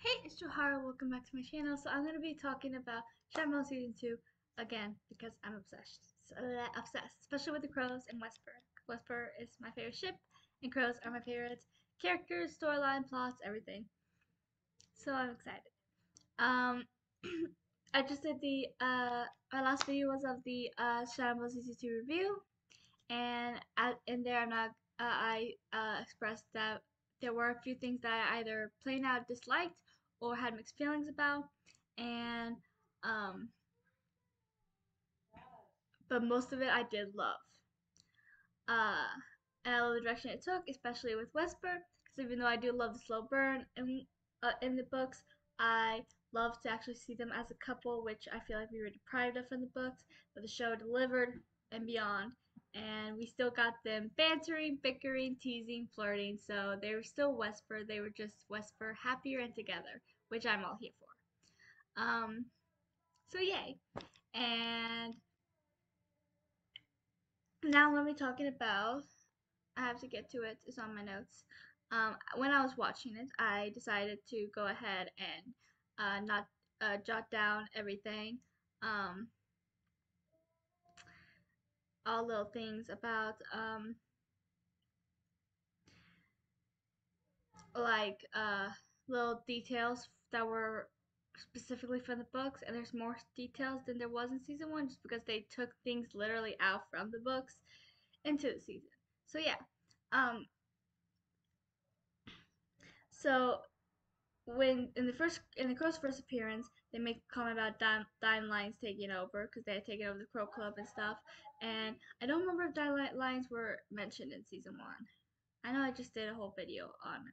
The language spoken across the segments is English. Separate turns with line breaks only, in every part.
Hey, it's Johara. Welcome back to my channel. So I'm going to be talking about Shyamalan Season 2 again because I'm obsessed, especially with the crows and Wesper. Wesper is my favorite ship, and crows are my favorite characters, storyline, plots, everything. So I'm excited. Um, I just did my last video was of the Shyamalan Season 2 review, and in there I expressed that there were a few things that I either plain out disliked or had mixed feelings about, and um, but most of it I did love. Uh, and I love the direction it took, especially with Wesper, because even though I do love the slow burn in the books, I love to actually see them as a couple, which I feel like we were deprived of in the books, but the show delivered and beyond. And we still got them bantering, bickering, teasing, flirting, so they were still Wesper. They were just Wesper happier and together, which I'm all here for. So yay. And now I'm going to be talking about I have to get to it. It's on my notes. When I was watching it, I decided to go ahead and not jot down everything, um, all little things about like little details that were specifically from the books, and there's more details than there was in season one, just because they took things literally out from the books into the season. So yeah, um, so when in the crow's first appearance, they make a comment about Dime Lines taking over because they had taken over the Crow Club and stuff. And I don't remember if Dime Lines were mentioned in season one. I know I just did a whole video on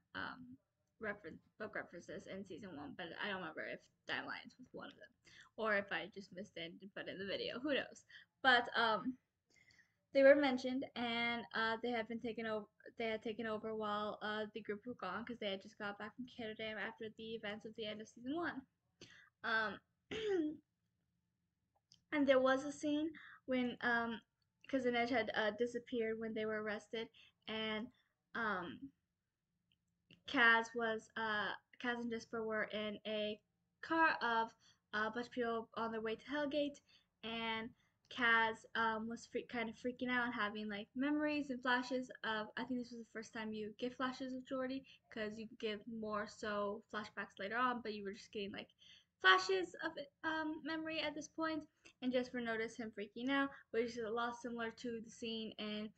book references in season one, but I don't remember if Dime Lines was one of them, or if I just missed it and put it in the video. Who knows? But they were mentioned, and they had been taken over. They had taken over while the group were gone because they had just got back from Ketterdam after the events of the end of season one. Um, and there was a scene when because Inej had disappeared when they were arrested, and um, Kaz and Jasper were in a car of a bunch of people on their way to Hellgate, and Kaz was kind of freaking out and having like memories and flashes of. I think this was the first time you get flashes of Jordy, because you give more so flashbacks later on, but you were just getting like flashes of memory at this point, and Jasper noticed him freaking out, which is a lot similar to the scene in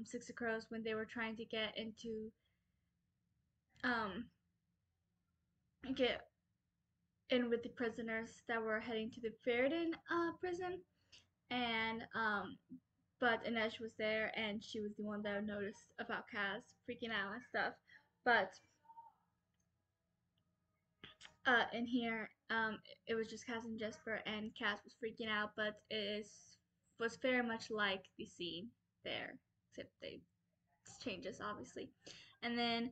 Six of Crows when they were trying to get into um, get in with the prisoners that were heading to the Ferrodin prison, and but Inej was there, and she was the one that noticed about Kaz freaking out and stuff. But in here, it was just Kaz and Jesper, and Kaz was freaking out, but it was very much like the scene there, except they changes obviously. And then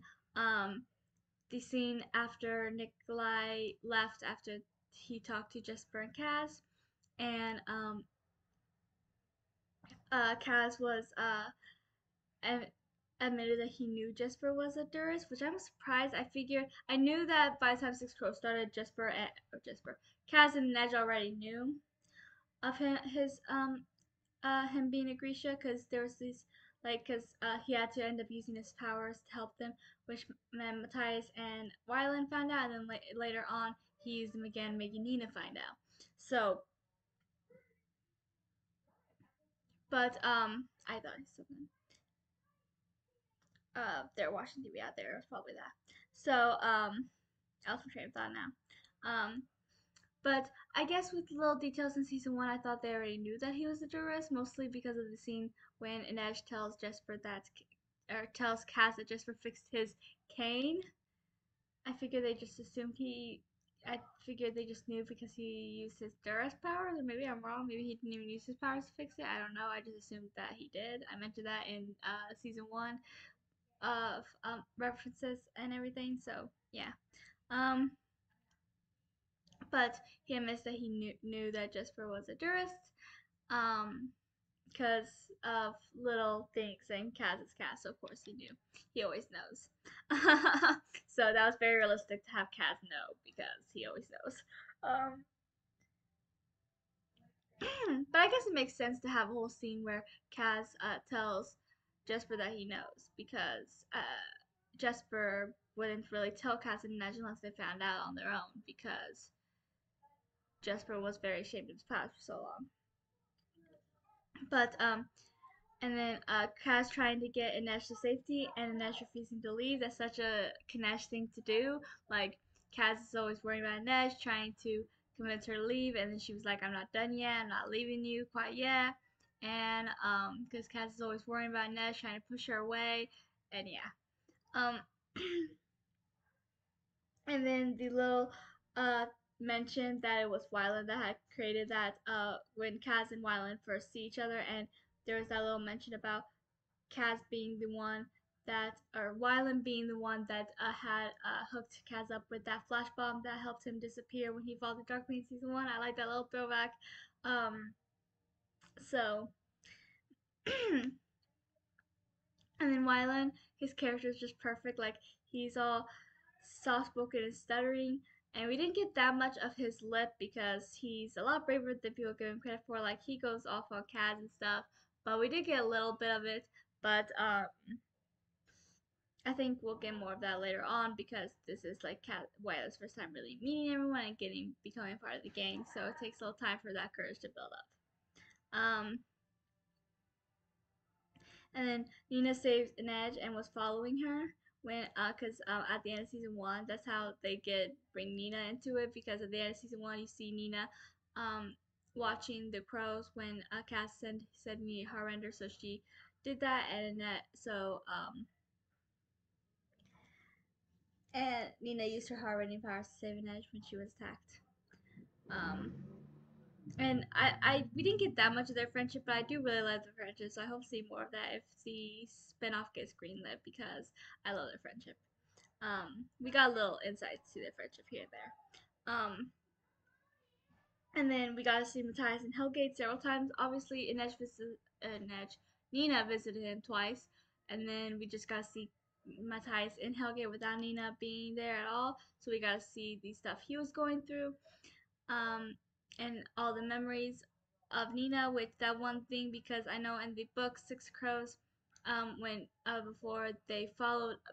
the scene after Nikolai left after he talked to Jesper and Kaz, and Kaz was admitted that he knew Jesper was a Duras, which I'm surprised. I knew that by the time Six Crows started, Kaz and Nedge already knew of him being a Grisha, because there was these because he had to end up using his powers to help them, which Matthias and Wylan found out, and then later on he used them again, making Nina find out. So, but I thought something. They're watching TV out there. It's probably that. So I lost my train of thought now. Um, but I guess with little details in season one, I thought they already knew that he was a Duras, mostly because of the scene when Inej tells Jesper or tells Kaz that Jesper fixed his cane. I figured they just assumed he. I figured they just knew because he used his Duras powers, or maybe I'm wrong. Maybe he didn't even use his powers to fix it. I don't know. I just assumed that he did. I mentioned that in season one of references and everything. So yeah. Um, but he admits that he knew that Jesper was a Durist. Um, because of little things in Kaz's cast. So of course he knew. He always knows. So that was very realistic to have Kaz know because he always knows. Um, but I guess it makes sense to have a whole scene where Kaz tells Jesper that he knows because Jesper wouldn't really tell Kaz and Nedge unless they found out on their own because Jesper was very ashamed of his past for so long. But and then Kaz trying to get Inej to safety and Inej refusing to leave. That's such a Kanesh thing to do. Like Kaz is always worrying about Inej, trying to convince her to leave, and then she was like, "I'm not done yet. I'm not leaving you quite yet." And because Kaz is always worrying about Inej, trying to push her away, and yeah. Um, and then the little uh mention that it was Wylan that had created that when Kaz and Wylan first see each other, and there was that little mention about Kaz being the one that, or Wylan being the one that had hooked Kaz up with that flash bomb that helped him disappear when he fought the Dark Queen season 1. I like that little throwback. Um, so, and then Wylan, his character is just perfect. Like, he's all soft spoken and stuttering. And we didn't get that much of his lip because he's a lot braver than people give him credit for. Like, he goes off on Kaz and stuff. But we did get a little bit of it. But I think we'll get more of that later on because this is like Wyler's first time really meeting everyone and becoming part of the gang, so it takes a little time for that courage to build up. And then Nina saves Inej and was following her when because at the end of season 1, that's how they bring Nina into it because at the end of season 1 you see Nina um watching the crows when Cass said Nina Harrender, so she did that and and Nina used her heart radiant powers to save Inej when she was attacked. Um, and we didn't get that much of their friendship, but I do really like their friendship, so I hope to see more of that if the spinoff gets greenlit because I love their friendship. We got little insights to their friendship here and there. And then we got to see Matthias and Hellgate several times. Obviously, Nina visited him twice, and then we just got to see Matthias in Hellgate without Nina being there at all. So we got to see the stuff he was going through, um, and all the memories of Nina with that one thing because I know in the book Six Crows, when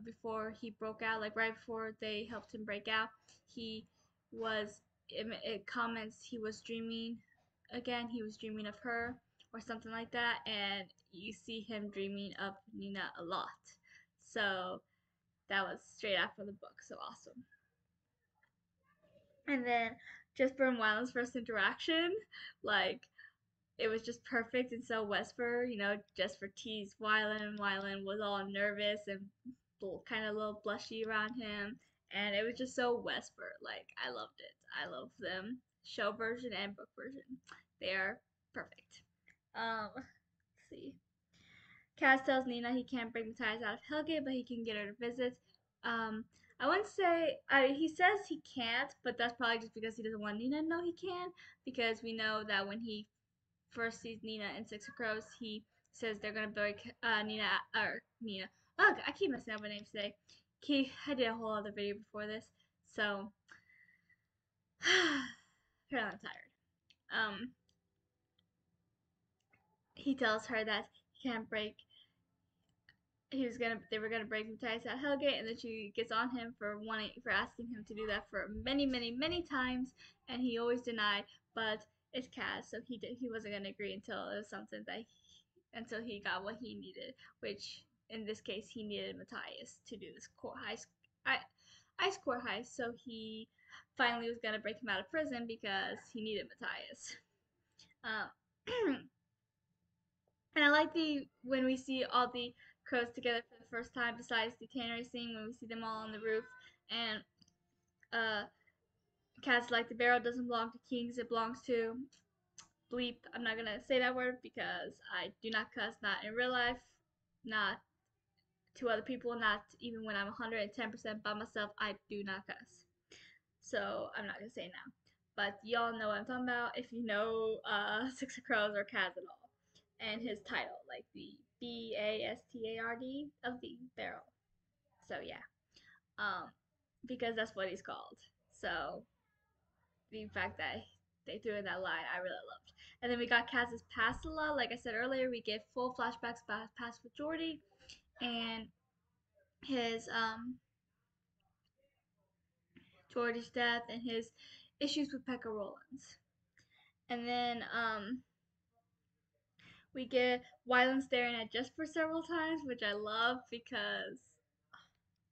before he broke out, like right before they helped him break out, he was it comments he was dreaming again. He was dreaming of her or something like that, and you see him dreaming of Nina a lot. So that was straight out from the book. So awesome. And then Jesper and Wyland's first interaction, like it was just perfect. And so Wesper, Jesper teased Wyland, and Wyland was all nervous and kind of a little blushy around him. And it was just so Wesper. Like I loved it. I love them. Show version and book version. They are perfect. Let's see. Cass tells Nina he can't bring Matthias out of Hellgate, but he can get her to visit. Um, I wouldn't say he says he can't, but that's probably just because he doesn't want Nina to know he can. Because we know that when he first sees Nina in Six of Crows, he says they're gonna break Nina. Ugh, I keep messing up my names today. I did a whole other video before this, so apparently I'm tired. Um, he tells her that he can't break they were gonna break Matthias at Hellgate, and then she gets on him for asking him to do that for many times, and he always denied. But it's Kaz, so he wasn't gonna agree until it was something until he got what he needed, which in this case he needed Matthias to do this ice core heist. So he finally was gonna break him out of prison because he needed Matthias. Uh, And I like the when we see all the crows together for the first time, besides the tannery scene when we see them all on the roof. And uh, cats like the barrel doesn't belong to kings; it belongs to bleep. I'm not gonna say that word because I do not cuss, not in real life, not to other people, not even when I'm 110% by myself. I do not cuss, so I'm not gonna say it now. But y'all know what I'm talking about if you know Six of Crows or Cats at all. and his title, like the Bastard of the barrel. So yeah, um, because that's what he's called. So the fact that they threw in that line, I really loved. And then we got Kaz's past a lot. Like I said earlier, we get full flashbacks past with Jordy and his Jordy's death and his issues with Pekka Rollins. And then we get Wyland staring at Jesper several times, which I love because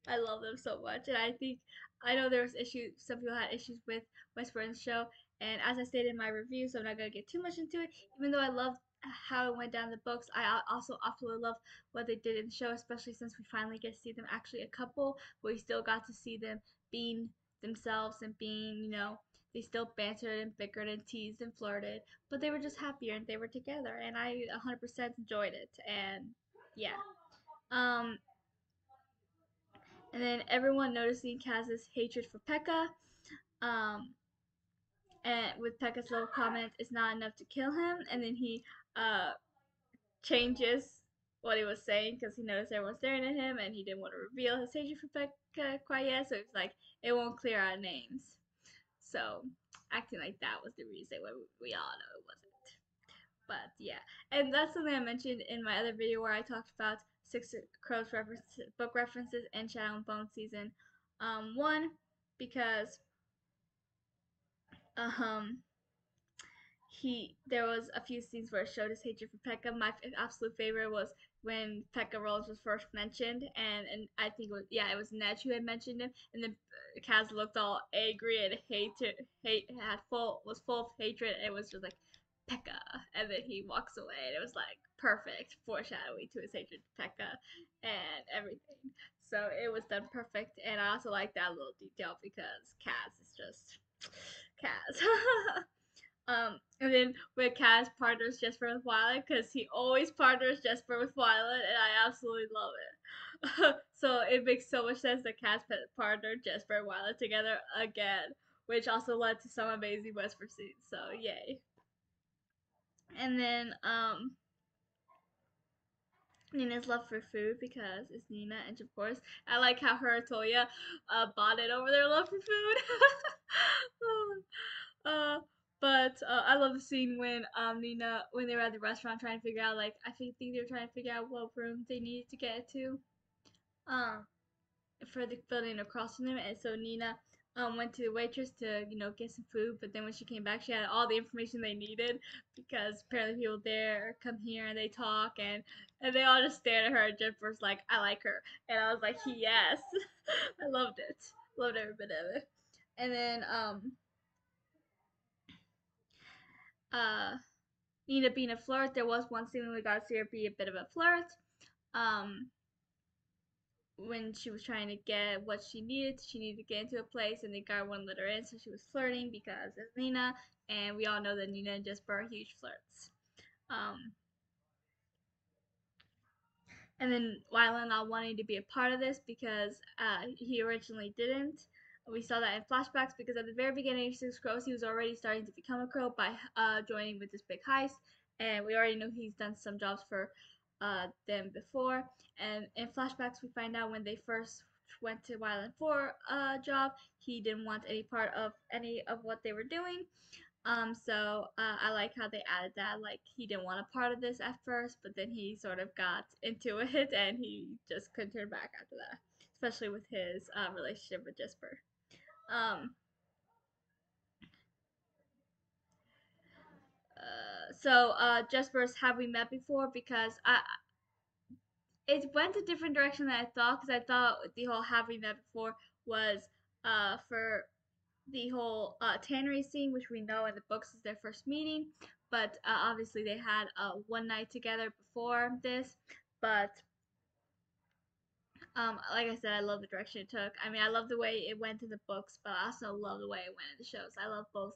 I love them so much, and I think I know there was issues. Some people had issues with Westworld's show, and as I stated in my review, so I'm not gonna get too much into it. Even though I love how it went down in the books, I also absolutely love what they did in the show, especially since we finally get to see them actually a couple. But we still got to see them being themselves and being, they still bantered and bickered and teased and flirted, but they were just happier and they were together, and I 100% enjoyed it. And yeah. Um, and then everyone noticing Kaz's hatred for Pekka. Um, and with Pekka's little comment, "It's not enough to kill him," and then he uh changes what he was saying because he noticed everyone staring at him, and he didn't want to reveal his hatred for Pekka quite yet. So it's like it won't clear our names. So acting like that was the reason why we all know it wasn't. But yeah, and that's something I mentioned in my other video where I talked about Six Crows references, book references in Shadow and Bone season 1 because um there was a few scenes where it showed his hatred for Pekka. My absolute favorite was when Pekka Rollins was first mentioned, and I think it was Ned who had mentioned him, and then Kaz looked all angry and was full of hatred. And it was just like Pekka, and then he walks away, and it was like perfect foreshadowing to his hatred for Pekka and everything. So it was done perfect, and I also like that little detail because Kaz is just Kaz. And then with Kaz partners Jesper with Violet because he always partners Jesper with Violet, and I absolutely love it. So it makes so much sense that Kaz partnered Jesper and Violet together again, which also led to some amazing Westford scenes. So yay! And then Nina's love for food because it's Nina, and of course I like how her and Toya bonded over their love for food. Uh, but I love the scene when Nina when they were at the restaurant trying to figure out like I think they were trying to figure out what room they needed to get to um for the building across from them, and so Nina went to the waitress to get some food, but then when she came back she had all the information they needed because apparently people there come here and they talk, and they all just stared at her, and Jennifer's like, I like her, and I was like, yes. I loved it, loved every bit of it. And then uh Nina being a flirt. There was one scene when we got to see her be a bit of a flirt. Um, when she was trying to get what she needed to get into a place, and the guy wouldn't let her in, so she was flirting because it's Nina, and we all know that Nina and Jesper are huge flirts. Um, and then Wyland not wanting to be a part of this because he originally didn't. We saw that in flashbacks because at the very beginning of Six Crows, he was already starting to become a crow by joining with this big heist, and we already knew he's done some jobs for them before. And in flashbacks, we find out when they first went to Wyland for a job, he didn't want any part of any of what they were doing. So I like how they added that. Like he didn't want a part of this at first, but then he sort of got into it, and he just couldn't turn back after that. Especially with his relationship with Jesper. Um, Jesper's Have We Met Before? Because it went a different direction than I thought. Because I thought the whole Have We Met Before was for the whole tannery scene, which we know in the books is their first meeting, but obviously they had one night together before this. But like I said, I love the direction it took. I mean, I love the way it went in the books, but I also love the way it went in the shows. I love both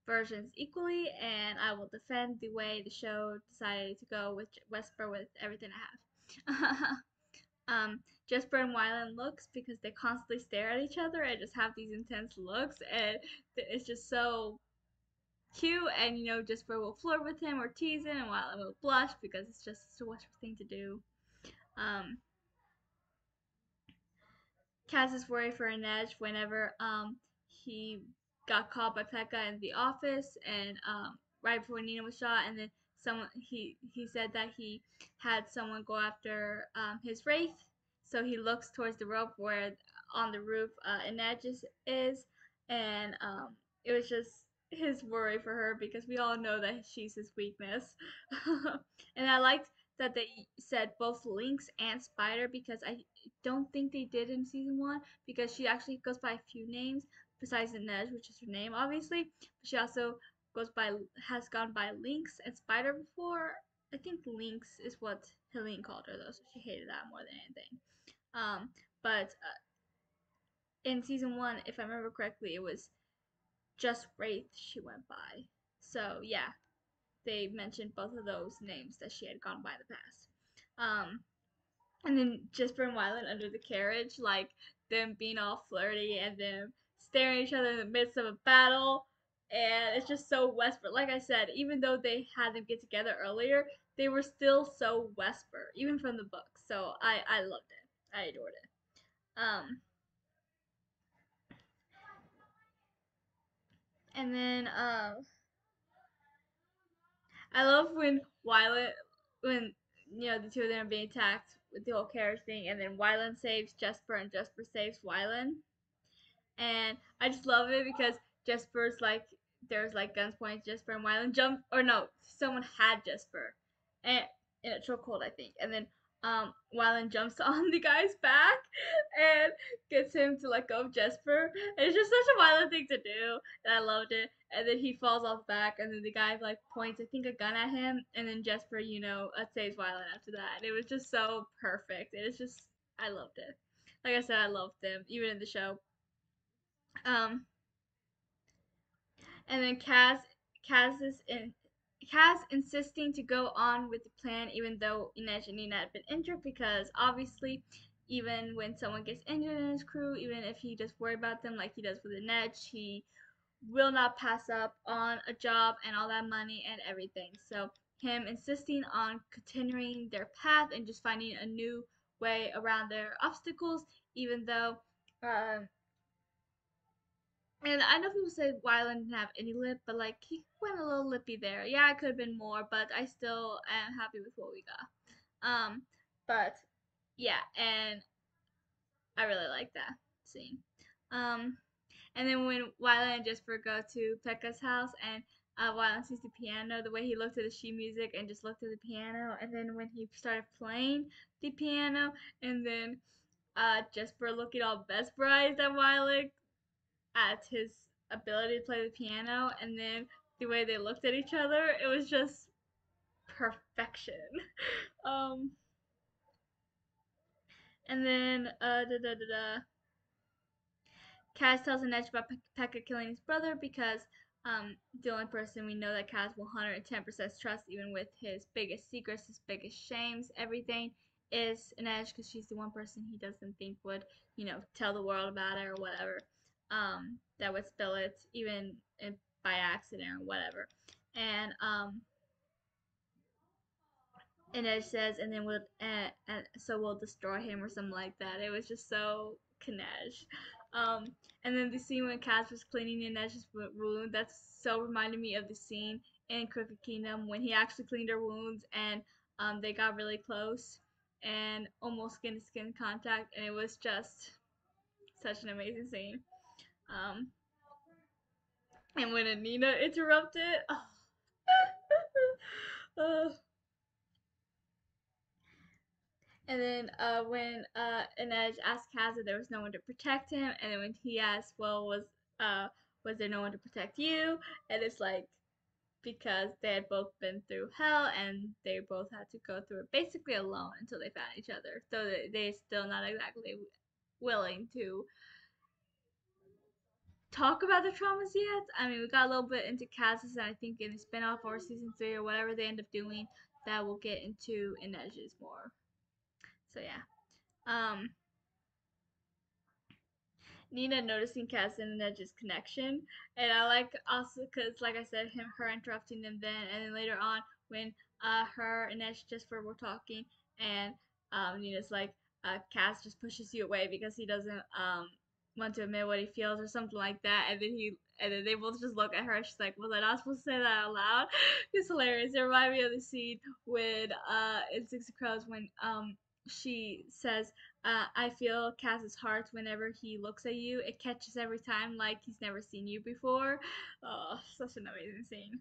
versions equally, and I will defend the way the show decided to go with Wesper with everything I have. Jesper and Wyland looks because they constantly stare at each other and just have these intense looks, and it's just so cute, and Jesper will flirt with him or tease him, and Wylan will blush because it's just a wonderful thing to do. Um, Kaz is worried for Inej whenever he got caught by Pekka in the office, and right before Nina was shot, and then someone he said that he had someone go after his wraith, so he looks towards the rope where on the roof Inej is, and it was just his worry for her because we all know that she's his weakness, and I liked that they said both Lynx and Spider because I don't think they did in season one because she actually goes by a few names besides Inej, which is her name, obviously. But she also goes by has gone by Lynx and Spider before. I think Lynx is what Helene called her though, so she hated that more than anything. But in season one, if I remember correctly, it was just Wraith she went by. So yeah, they mentioned both of those names that she had gone by in the past. And then Jesper and Wyland under the carriage, like them being all flirty and them staring at each other in the midst of a battle. And it's just so Wesper. Like I said, even though they had them get together earlier, they were still so Wesper, even from the book. So I loved it. I adored it. And then I love when Wyland, when the two of them are being attacked with the whole carriage thing, and then Wyland saves Jesper and Jesper saves Wyland. And I just love it because Jesper's like there's like guns pointing at Jesper and Wyland jump or no, someone had Jesper and in a chokehold I think, and then Wyland jumps on the guy's back and gets him to let go of Jesper. And it's just such a Wyland thing to do, and I loved it. And then he falls off the back, and then the guy like points I think a gun at him, and then Jesper saves Wyland after that. And it was just so perfect. It was just I loved it. Like I said, I loved them even in the show. Um, and then Kaz insisting to go on with the plan even though Inej and Nina had been injured because obviously even when someone gets injured in his crew, even if he just worry about them like he does with Inej, he will not pass up on a job and all that money and everything. So him insisting on continuing their path and just finding a new way around their obstacles, even though and I know people say Wyland didn't have any lip, but like he went a little lippy there. Yeah, it could have been more, but I still am happy with what we got. But yeah, and I really like that scene. Um, and then when Wyland and Jesper go to Pekka's house and Wyland sees the piano, the way he looked at the sheet music and just looked at the piano, and then when he started playing the piano, and then Jesper looking all mesmerized at Wyland, at his ability to play the piano, and then the way they looked at each other, it was just perfection. um, and then Kaz tells Anej about Pekka killing his brother because the only person we know that Kaz will 110% trust, even with his biggest secrets, his biggest shames, everything, is Anej because she's the one person he doesn't think would, tell the world about it or whatever. That would spill it, even if by accident or whatever. And Edge says, and then so we'll destroy him or something like that. It was just so Kanej. And then the scene when Kaz was cleaning Inej's wound, that's so reminded me of the scene in Crooked Kingdom when he actually cleaned her wounds and they got really close and almost skin to skin contact, and it was just such an amazing scene. Um, and when Anina interrupted, oh. And then when Inej asked Kaz if there was no one to protect him, and then when he asked, "Well, was there no one to protect you?" And it's like because they had both been through hell and they both had to go through it basically alone until they found each other. So they're still not exactly willing to talk about the traumas yet. I mean, we got a little bit into Kaz's, and I think in the spinoff or season 3 or whatever they end up doing, that we'll get into Inej's more. So yeah. Um, Nina noticing Cass and Nedge's connection, and I like also because, like I said, her interrupting them then, and then later on when her and Nedge just were talking, and Nina's like, Cass just pushes you away because he doesn't want to admit what he feels or something like that, and then they both just look at her. And she's like, "Was I not supposed to say that out loud?" It's hilarious. It reminded me of the scene when in Six of Crows when she says, I feel Cass's heart whenever he looks at you. It catches every time like he's never seen you before. Oh, such an amazing scene.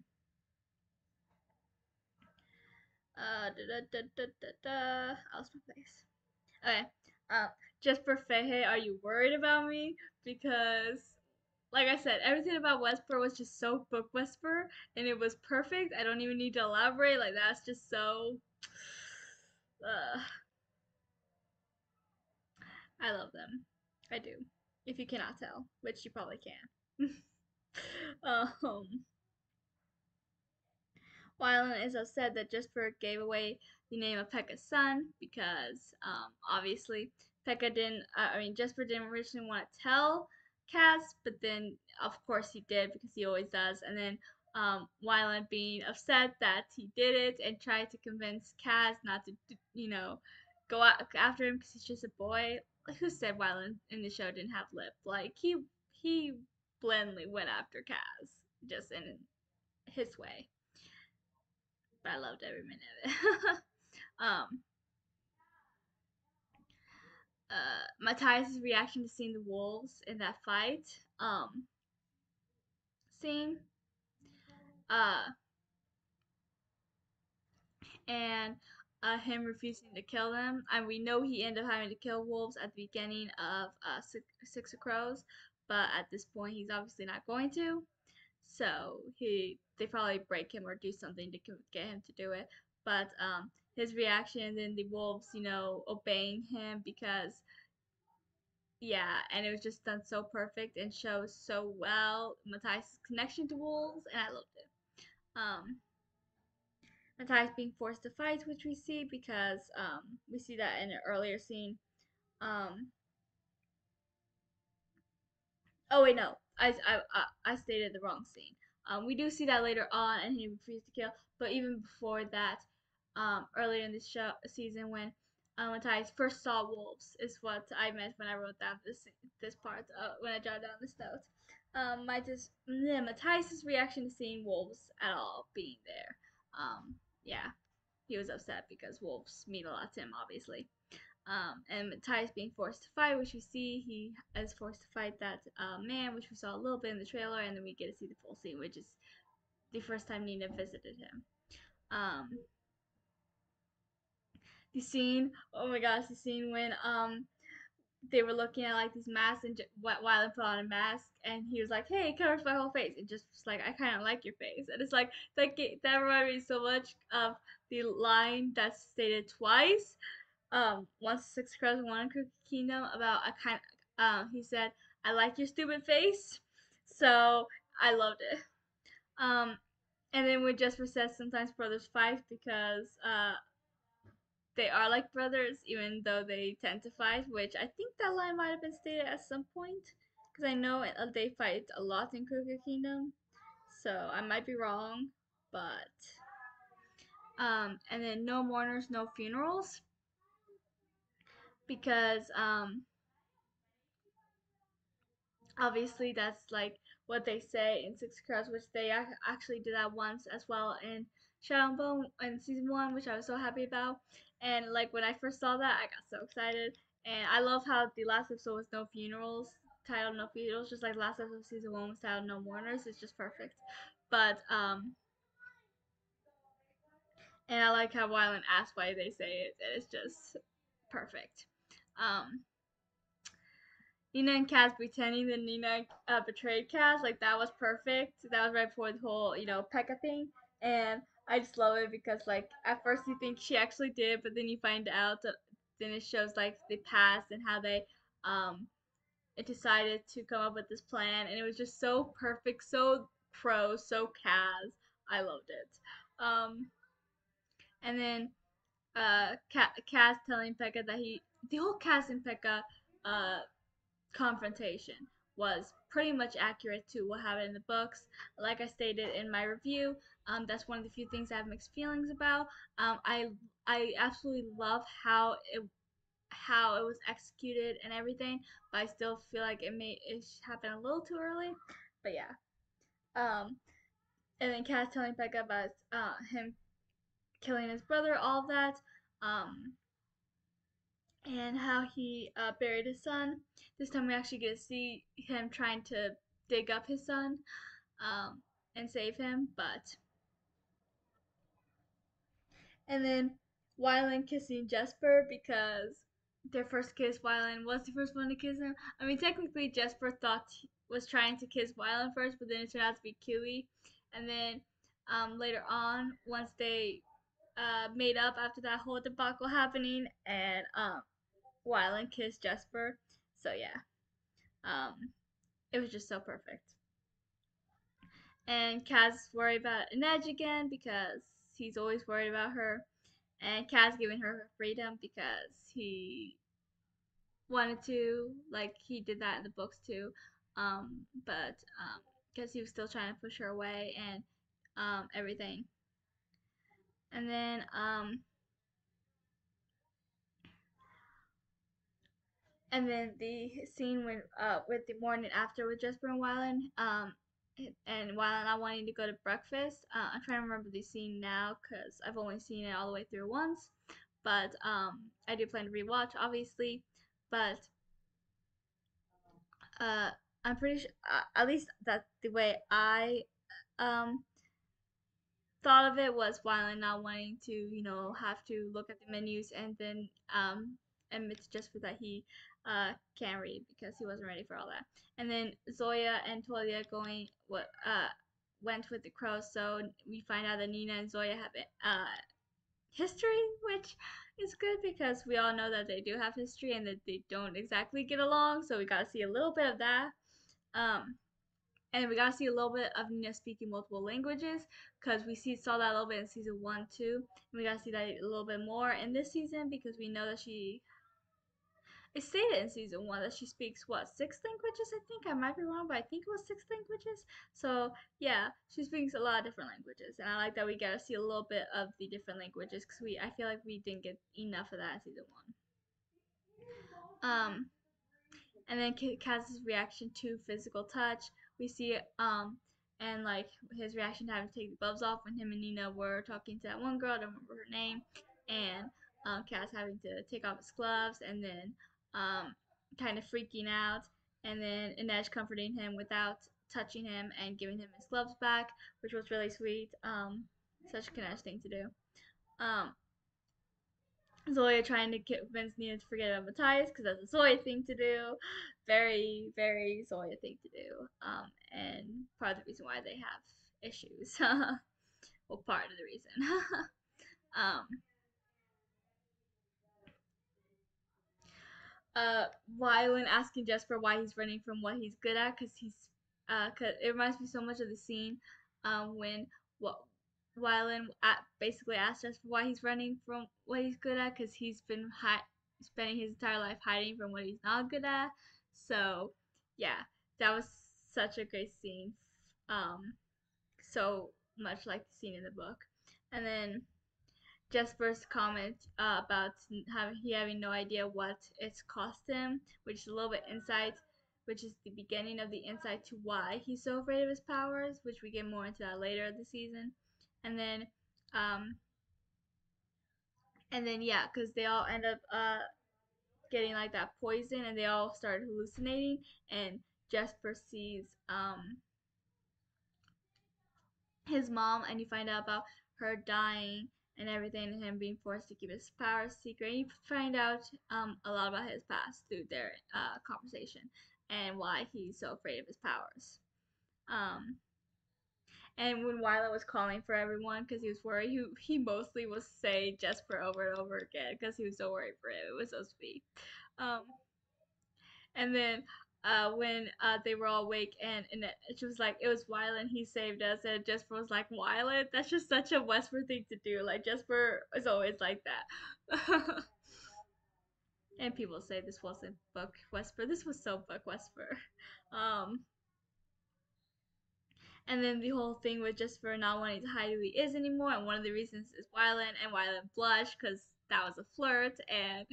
Da, da, da, da, da, da. I lost my place. Okay. Uh, just for Fehe, are you worried about me? Because, like I said, everything about Westboro was just so book Whisper, and it was perfect. I don't even need to elaborate. Like, that's just so. Uh, I love them. I do. If you cannot tell, which you probably can. um, Wylan is upset that Jesper gave away the name of Pekka's son because obviously Pekka didn't. I mean, Jesper didn't originally want to tell Cass, but then of course he did because he always does. And then Wylan being upset that he did it and tried to convince Cass not to, go after him because he's just a boy. Like, who said Wylan in the show didn't have lip? Like he blandly went after Cass just in his way, but I loved every minute of it. um, Matthias' reaction to seeing the wolves in that fight scene, uh, and him refusing to kill them, and we know he ended up having to kill wolves at the beginning of Six of Crows, but at this point he's obviously not going to. So they probably break him or do something to get him to do it. But his reaction and then the wolves, obeying him because yeah, and it was just done so perfect and shows so well Matthias' connection to wolves, and I loved it. Um, Matthias being forced to fight, which we see because we see that in an earlier scene. Um, oh wait, no, I stated the wrong scene. We do see that later on, and he refused to kill. But even before that, earlier in this season, when Matthias first saw wolves, is what I meant when I wrote down this part. When I jotted down this note, Matthias's reaction to seeing wolves at all being there. Yeah, he was upset because wolves mean a lot to him, obviously. And Matthias being forced to fight, which we see he is forced to fight that man, which we saw a little bit in the trailer, and then we get to see the full scene, which is the first time Nina visited him. Um, the scene, oh my gosh, the scene when they were looking at like these masks and Wyland put on a mask and he was like, "Hey, it covers my whole face," and just was like, "I kind of like your face," and it's like that reminded me so much of the line that's stated twice once Six Crows and One Cookie Kingdom about a kind. He said, "I like your stupid face," so I loved it. Um, and then when Jesper says sometimes brothers fight because they are like brothers, even though they tend to fight, which I think that line might have been stated at some point because I know they fight a lot in Cookie Kingdom, so I might be wrong, but and then no mourners, no funerals because obviously that's like what they say in Six Crows, which they actually did that once as well in Shadow and Bone in season one, which I was so happy about. And like when I first saw that, I got so excited. And I love how the last episode was no funerals, titled No Funerals, just like last episode of season one was titled No Mourners. It's just perfect. But and I like how Wyland asks why they say it. It's just perfect. Um, Nina and Cass pretending that Nina betrayed Cass, like that was perfect. That was right before the whole, Pekka thing, and I just love it because like at first you think she actually did, but then you find out that then it shows like the past and how they um it decided to come up with this plan, and it was just so perfect, so pro, so Cass. I loved it. And then Cass telling Pekka that the whole Cass and Pekka uh confrontation was pretty much accurate to what happened in the books. Like I stated in my review, that's one of the few things I have mixed feelings about. I absolutely love how it was executed and everything, but I still feel like it happen a little too early. But yeah, um, and then Cass telling Becca about him killing his brother, all of that, and how he buried his son. This time we actually get to see him trying to dig up his son um, and save him, but and then Wylan kissing Jesper because their first kiss, Wylan was the first one to kiss him. I mean, technically, Jesper thought he was trying to kiss Wylan first, but then it turned out to be Kiwi. And then later on, once they made up after that whole debacle happening, and Wylan kissed Jesper. So yeah, it was just so perfect. And Kaz is worried about Inej again because he's always worried about her. And Kaz giving her freedom because he wanted to, like he did that in the books too. But because he was still trying to push her away and everything. And then the scene when with the morning after with Jesper and Wylan and Wylan not wanting to go to breakfast. I'm trying to remember the scene now because I've only seen it all the way through once. But I do plan to rewatch, obviously. But uh, I'm pretty sure, at least that's the way I um thought of it was Wyland not wanting to, have to look at the menus and then admit to Jesper that he can't read because he wasn't ready for all that. And then Zoya and Tolia went with the crows, so we find out that Nina and Zoya have history, which is good because we all know that they do have history and that they don't exactly get along. So we got to see a little bit of that. Um, and we got to see a little bit of Nina speaking multiple languages because we saw that a little bit in season 1 too. And we got to see that a little bit more in this season because we know that it stated in season 1 that she speaks what, 6 languages. I think I might be wrong, but I think it was 6 languages. So yeah, she speaks a lot of different languages, and I like that we got to see a little bit of the different languages because I feel like we didn't get enough of that in season 1. And then Kaz's reaction to physical touch. We see and like his reaction to having to take the gloves off when him and Nina were talking to that one girl, I don't remember her name, and Kaz having to take off his gloves and then kind of freaking out, and then Inej comforting him without touching him and giving him his gloves back, which was really sweet. Such a Inej thing to do. Um, Zoya trying to convince Nina to forget about Matthias because that's a Zoya thing to do. Very, very Zoya thing to do. And part of the reason why they have issues. Well, part of the reason. um, Wylan asking Jesper why he's running from what he's good at because cause it reminds me so much of the scene when what Wylan basically asked Jesper why he's running from what he's good at because he's been spending his entire life hiding from what he's not good at. So yeah, that was such a great scene. Um, so much like the scene in the book, and then Jesper's comment about having no idea what it's cost him, which is a little bit insight, which is the beginning of the insight to why he's so afraid of his powers, which we get more into that later in the season. And then, um, yeah, because they all end up getting like that poison, and they all start hallucinating, and Jesper sees his mom, and you find out about her dying and everything, and him being forced to keep his powers secret. And you find out a lot about his past through their conversation and why he's so afraid of his powers. Um, and when Wyla was calling for everyone because he was worried, he mostly was saying Jesper over and over again because he was so worried for him. It was so sweet. Um, and then when they were all awake and she was like, it was Wyland, he saved us, and Jesper was like, Wyland? That's just such a Westford thing to do. Like Jesper is always like that. And people say this wasn't Book Whisper. This was so Book Whisper. Um, and then the whole thing with Jesper not wanting to hide who he is anymore, and one of the reasons is Wylan, and Wylan blushed because that was a flirt, and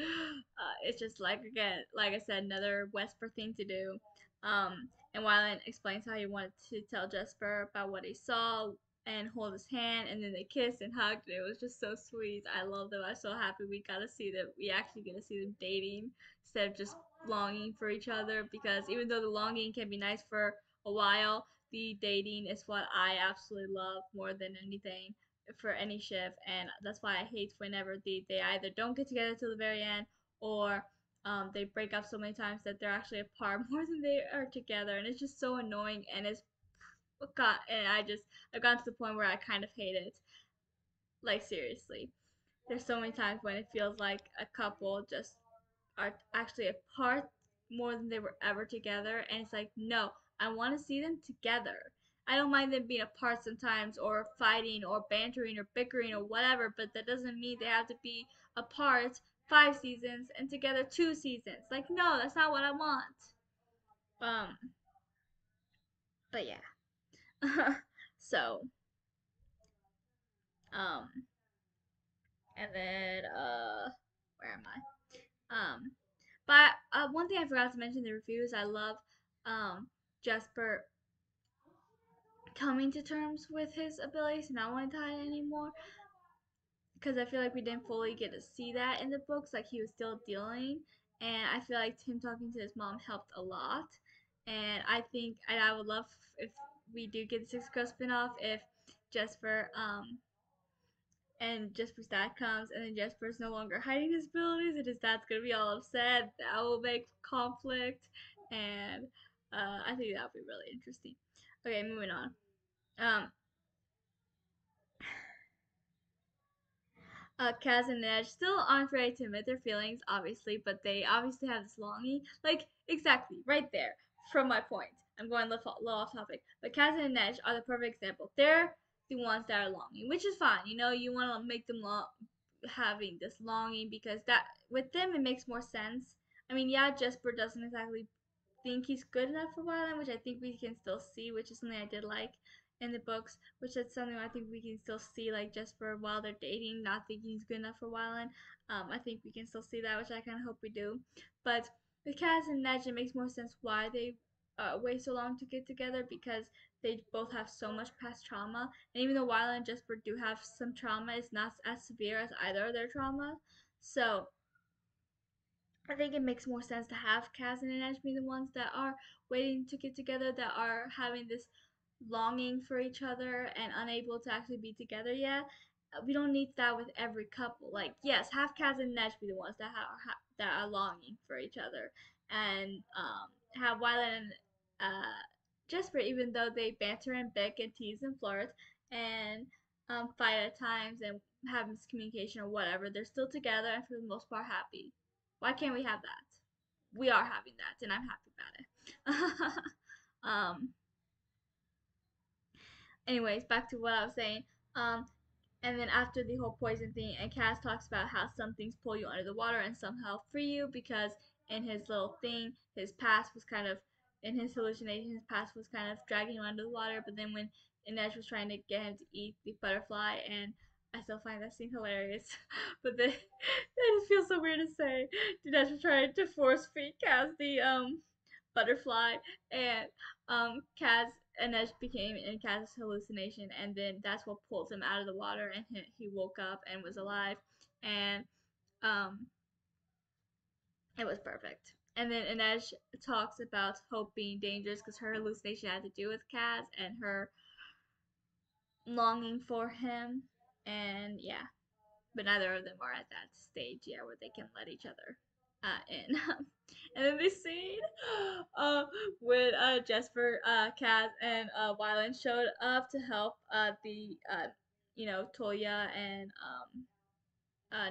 it's just like, again, like I said, another Wesper thing to do. And Wylan explains how he wanted to tell Jesper about what he saw and hold his hand, and then they kissed and hugged, and it was just so sweet. I love them. I'm so happy we got to see them. We actually get to see them dating instead of just longing for each other, because even though the longing can be nice for a while, the dating is what I absolutely love more than anything for any ship, and that's why I hate whenever they either don't get together till the very end, or they break up so many times that they're actually apart more than they are together, and it's just so annoying. And I've gotten to the point where I kind of hate it. Like, seriously, there's so many times when it feels like a couple just are actually apart more than they were ever together, and it's like, no, I want to see them together. I don't mind them being apart sometimes, or fighting, or bantering, or bickering, or whatever, but that doesn't mean they have to be apart 5 seasons and together 2 seasons. Like, no, that's not what I want. Um, but yeah. So, um, and then where am I? But one thing I forgot to mention in the reviews, I love Jesper coming to terms with his abilities and not wanting to hide anymore, because I feel like we didn't fully get to see that in the books. Like, he was still dealing, and I feel like him talking to his mom helped a lot. And I think, and I would love if we do get the Six Crow spinoff, if Jesper and Jesper's dad comes, and then Jesper's no longer hiding his abilities, and his dad's gonna be all upset. That will make conflict, and I think that would be really interesting. Okay, moving on. Um, Kaz and Ned still aren't ready to admit their feelings, obviously, but they obviously have this longing. Like, exactly, right there, from my point. I'm going a little off topic. But Kaz and Ned are the perfect example. They're the ones that are longing, which is fine. You know, you want to make them having this longing, because that, with them, it makes more sense. I mean, yeah, Jesper doesn't exactly think he's good enough for Wylan, which I think we can still see, which is something I did like in the books, which is something I think we can still see, like Jesper while they're dating, not thinking he's good enough for Wylan. I think we can still see that, which I kind of hope we do. But with Kaz and Nedge, it makes more sense why they wait so long to get together, because they both have so much past trauma. And even though Wylan and Jesper do have some trauma, it's not as severe as either of their trauma. So I think it makes more sense to have Kaz and Inej be the ones that are waiting to get together, that are having this longing for each other and unable to actually be together yet. We don't need that with every couple. Like, yes, have Kaz and Inej be the ones that are longing for each other, and have Wylan and Jesper, even though they banter and bick and tease and flirt and fight at times and have miscommunication or whatever, they're still together and for the most part happy. Why can't we have that? We are having that, and I'm happy about it. um. Anyways, back to what I was saying. Um. And then after the whole poison thing, and Cass talks about how some things pull you under the water and somehow free you, because in his little thing, his past was kind of, in his hallucination, his past was kind of dragging him under the water. But then when Inej was trying to get him to eat the butterfly, and I still find that scene hilarious. But then it just feels so weird to say. Dinesh was trying to force feed Kaz the butterfly, and Kaz and Inej became in Kaz's hallucination, and then that's what pulled him out of the water, and he woke up and was alive, and um, it was perfect. And then Inej talks about hope being dangerous because her hallucination had to do with Kaz and her longing for him, and yeah, but neither of them are at that stage yet where they can let each other in. And then this scene uh, when Jesper, Kaz, and Wyland showed up to help the Toya and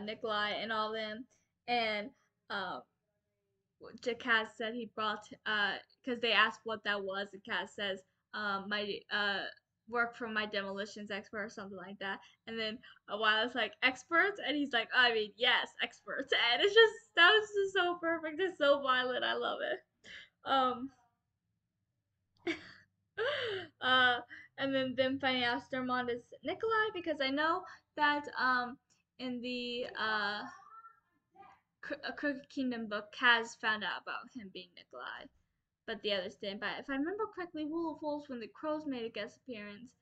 Nikolai and all them, and um, Kaz said he brought because they asked what that was, and Kaz says my work for my demolitions expert or something like that. And then a while it's like experts, and he's like, I mean, yes, experts. And it's just that was just so perfect. It's so violent. I love it. Um, uh, and then them finding out Stormont is Nikolai because I know that in the Crooked Kingdom book, Kaz found out about him being Nikolai, but the others didn't. But if I remember correctly, Rule of Wolves, when the crows made a guest appearance,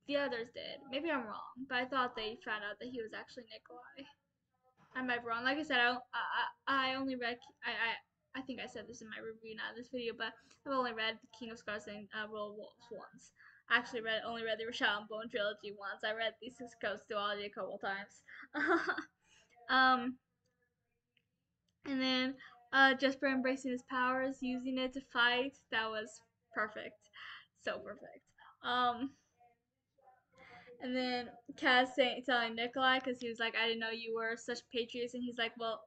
the others did. Maybe I'm wrong, but I thought they found out that he was actually Nikolai. I might be wrong. Like I said, I only read I think I said this in my review, not this video, but I've only read the King of Scars and Rule of Wolves once. I actually only read the Rochelle and Bone trilogy once. I read the Six Coast duology a couple times. um, and then just for embracing his powers, using it to fight, that was perfect, so perfect. Um, And then telling Nikolai, because he was like, I didn't know you were such patriots. And he's like, well,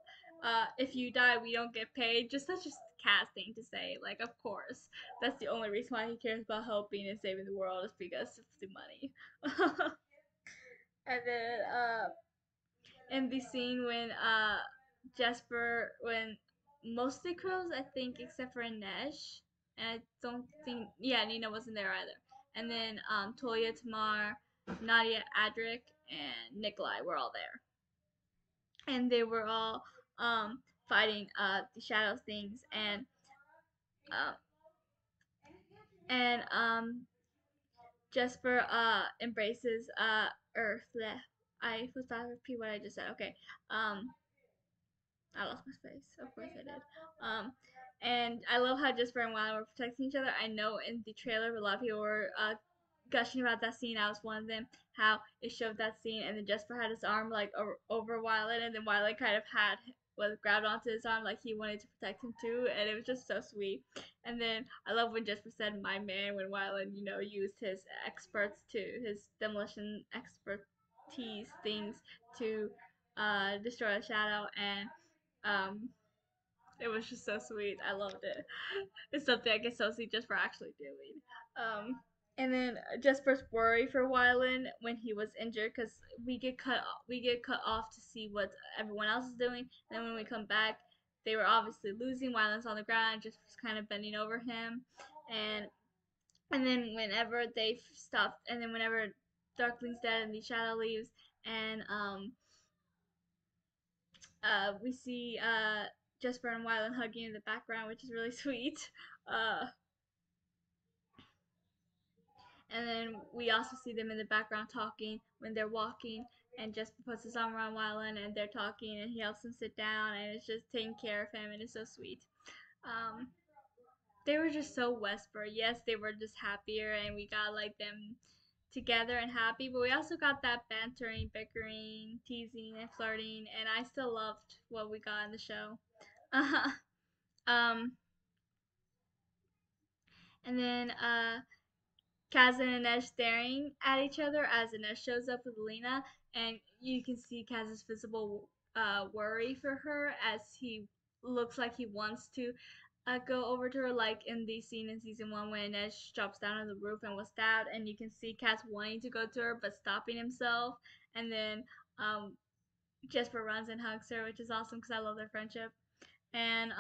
if you die, we don't get paid. Just such a Kaz thing to say. Like, of course. That's the only reason why he cares about helping and saving the world is because of the money. And then in the scene when when most of the crows, I think, except for Nesh, and I don't think, yeah, Nina wasn't there either. And then Toya, Tamar, Nadia, Adric, and Nikolai were all there, and they were all fighting the shadow things, uh, and Jesper embraces Earth. I was about to repeat what I just said. Okay. I lost my space. Of course I did. And I love how Jesper and Wyler were protecting each other. I know in the trailer a lot of people were gushing about that scene. I was one of them. How it showed that scene, and then Jesper had his arm like over Wyler, and then Wyler kind of was grabbed onto his arm like he wanted to protect him too, and it was just so sweet. And then I love when Jesper said "my man" when Wyler, used his demolition expertise things to destroy the shadow, and um, it was just so sweet. I loved it. It's something I can so see just for actually doing. And then Jesper's worry for Wylan when he was injured because we get cut off to see what everyone else is doing. And then when we come back, they were obviously losing. Wylan's on the ground, just was kind of bending over him, and and then whenever they stopped, and then whenever Darkling's dead and the shadow leaves, and we see Jesper and Wyland hugging in the background, which is really sweet. Uh, and then we also see them in the background talking when they're walking, and Jesper puts his arm around Wyland, and they're talking, and he helps him sit down, and it's just taking care of him, and it's so sweet. Um, they were just so Wesper. Yes, they were just happier, and we got like them together and happy, but we also got that bantering, bickering, teasing, and flirting, and I still loved what we got in the show. um, and then Kaz and Inej staring at each other as Inej shows up with Lena, and you can see Kaz's visible worry for her as he looks like he wants to go over to her, like in the scene in season 1 when Inej drops down on the roof and was stabbed, and you can see Kaz wanting to go to her but stopping himself, and then Jesper runs and hugs her, which is awesome because I love their friendship, and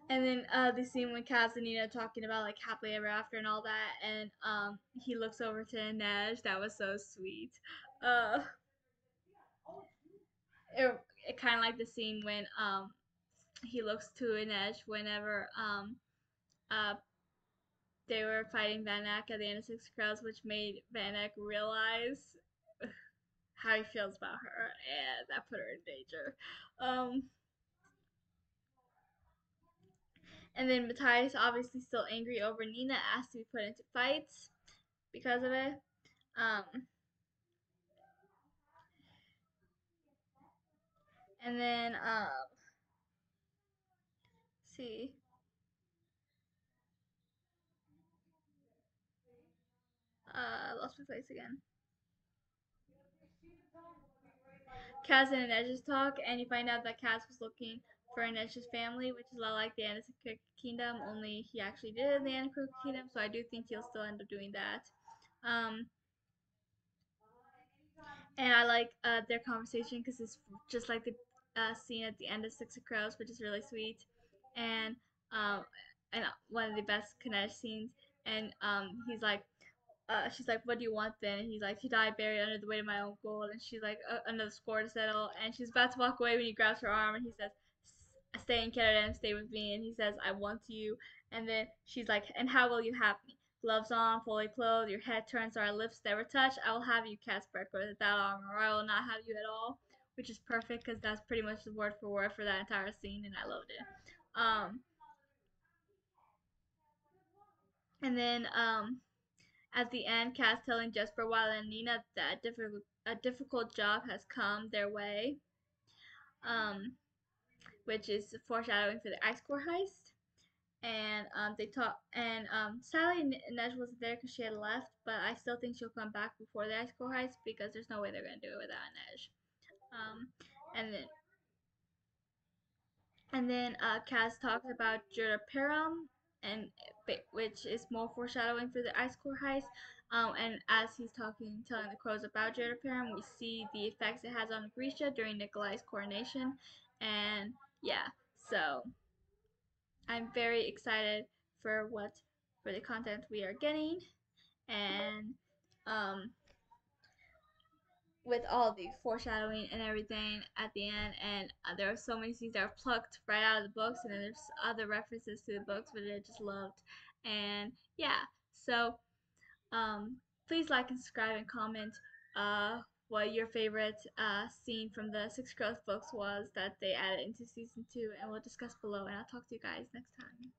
then the scene when Kaz and Nina talking about like happily ever after and all that, and he looks over to Inej. That was so sweet. Uh, it kind of like the scene when he looks to Inej whenever uh they were fighting Van Eyck at the end of Six Crows, which made Van Eyck realize how he feels about her, and that put her in danger. Um, and then Matthias obviously still angry over Nina asked to be put into fights because of it. Um, and then see, lost my place again. Kaz and Edge's talk, and you find out that Kaz was looking for Inesh's family, which is a lot like the end of Secret Kingdom, only he actually did it in the end of Secret Kingdom, so I do think he'll still end up doing that. Um, and I like their conversation because it's just like the scene at the end of Six of Crows, which is really sweet, and um, and one of the best Kanesh scenes. And he's like, she's like, "What do you want then?" And he's like, "To die buried under the weight of my own gold." And she's like, "Another score to settle." And she's about to walk away when he grabs her arm, and he says, "Stay in Canada and stay with me." And he says, "I want you." And then she's like, "And how will you have me? Gloves on, fully clothed, your head turned so our lips never touch. I will have you, Casper, without armor, or I will not have you at all." Which is perfect because that's pretty much the word for word for that entire scene, and I loved it. Um, and then at the end, Cass telling Jesper, Wild, and Nina that a difficult job has come their way, um, which is foreshadowing for the Ice Core heist. And they talk, and sadly Neж wasn't there because she had left, but I still think she'll come back before the Ice Core heist because there's no way they're gonna do it without Neж. Um, and then Kaz talks about Juraperum, and which is more foreshadowing for the Ice Core heist. And as he's telling the crows about Juraperum, we see the effects it has on Grisha during Nikolai's coronation, and yeah, so I'm very excited for the content we are getting, and um, with all the foreshadowing and everything at the end, and there are so many scenes that are plucked right out of the books, and then there's other references to the books which I just loved, and yeah, so please like and subscribe and comment what your favorite scene from the Six Girls books was that they added into season 2, and we'll discuss below, and I'll talk to you guys next time.